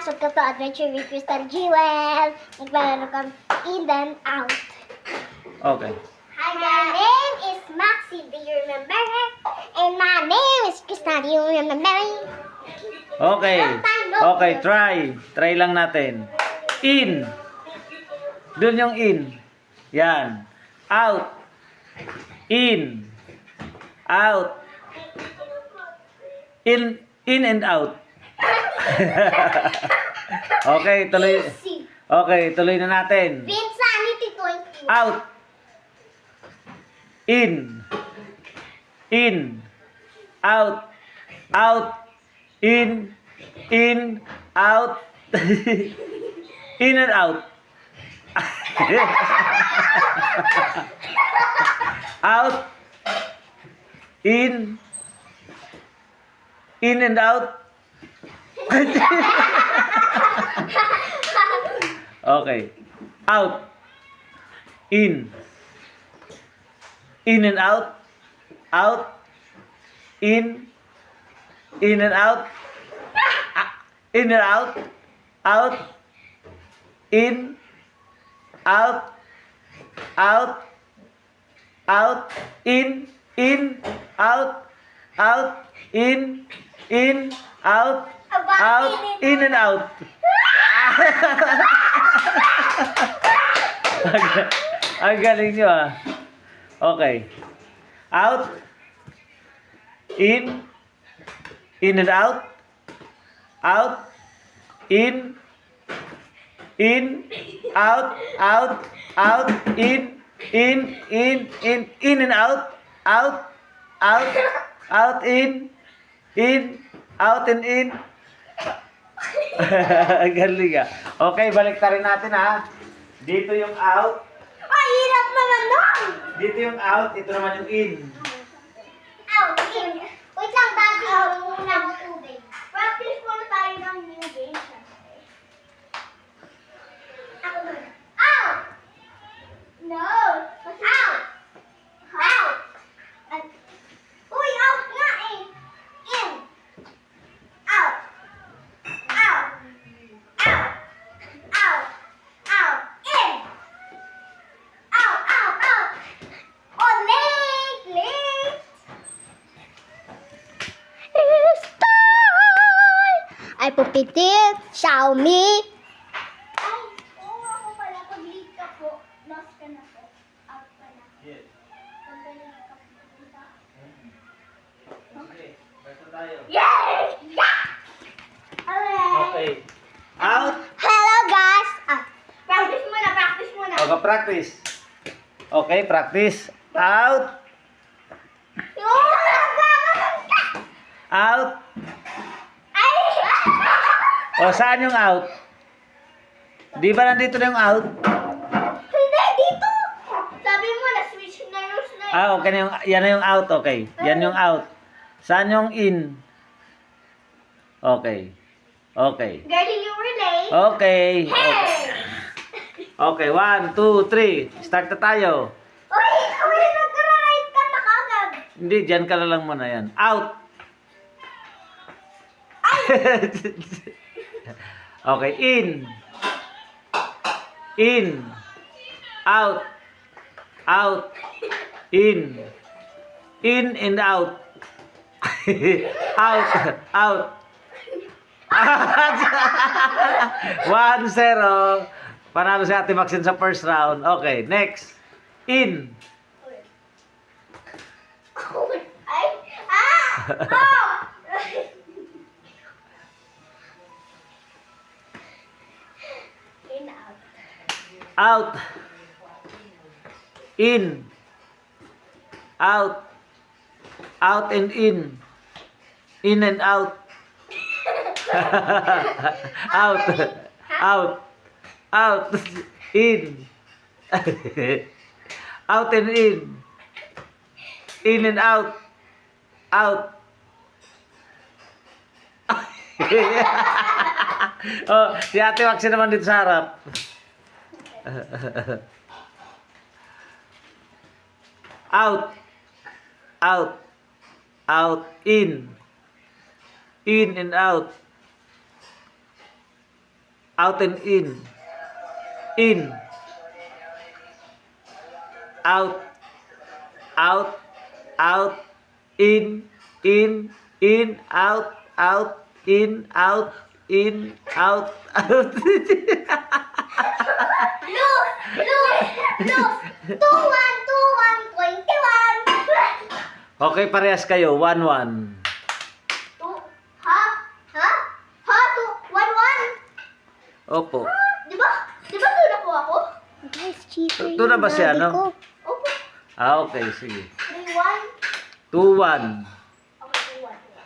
guys! Welcome to Adventure with Crystal Jewel. Maglalaro kami in and out. Okay. Hi, my name is Maxi. Do you remember her? And my name is Crystal. Do you remember me? Okay. Okay, try. Try lang natin. In. Doon yung in. Yan. Out. In. Out. In and out. Okay, tuloy. Easy. Okay, tuloy na natin. Vinsanity 20. Out. In. In. Out. Out. In. In. Out. In and out. Out. In. In and out. Okay. Out. In. In and out. Out. In. In and out. In and out. Out. In. Out. Out. Out. In. In. Out. Out. In. In. Out. Out. In and out. Ang galing nyo ah. Okay. Out. In. In and out. Out. In. In. Out. Out. Out. In. In. In and out. Out. Out. Out. In. In. Out and in. Galing ah. Okay, balik ta rin natin ha. Dito yung out. Ay, hirap naman nun! Dito yung out. Ito naman yung in. Out, in. Wait lang, dati ako muna ng tubig. Practice muna tayo ng new game. Syempre. Ako muna. Out! No! Out! Out! Uy, out nga eh! In! Out! Out! Out! Out! Out! In! Out! Out! Out! Oh, late! Late! It's time! Ay, pupitit! Xiaomi! Ay, oo nga po pala. Pag late ka po, lost ka na po. Out ka na. Yes. Pag late ka po, diba? Okay. Basta tayo. Yay! Yeah! Okay. Out. Hello guys! Practice muna, practice muna. Okay, practice. Okay, practice. Out. Out. Ay! O, saan yung out? Di ba nandito na yung out? Hindi, dito! Sabi mo, na-switch na yung slide. Ah, okay na yung, yan na yung out, okay. Yan yung out. Saan yung in? Okay. Okay. Girlie, you were late. Okay. Hey! Okay, 1, 2, 3. Start na tayo. Uy, nag-right ka na kagad. Hindi, dyan ka na lang muna yan. Out. Okay, in. In. Out. Out. In. In and out. Out. Out. 1-0. Panalo si Ate Maxine sa first round. Okay, next. In. Ay! Oh! In, out. Out. In. Out. Out and in. In and out. Out. Out. Out. In. Out and in. In and out. Out. Oh, si Ate Maxine naman dito sa harap. Out. Out. Out. In. In and out. Out and in. In. Out. Out. Out. In. In. In. Out. Out. In. Out. In. Out. Out. Lose! Lose! Lose! 2-1, 2-1, 21. Okay, parehas kayo. 1-1. Ha? Ha? Ha? 1-1? Opo. Di ba? Di ba doon ako ako? Guys, cheater Ito na ba si daddy ano? ko. Opo. Okay, sige. 3-1? 2-1. Okay,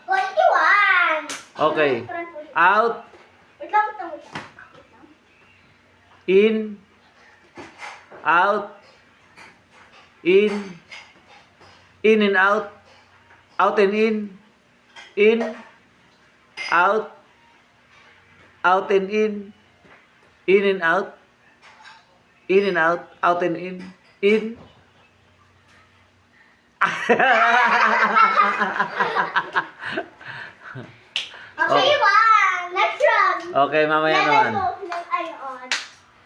21. Okay. Out. Wait lang, wait lang, wait lang. Wait lang. In. Out. In. In and out. Out and in. In. Out. Out and in. In and out. In and out. Out and in. In. Okay, 1. Next round. Okay, mamaya naman. Level 2.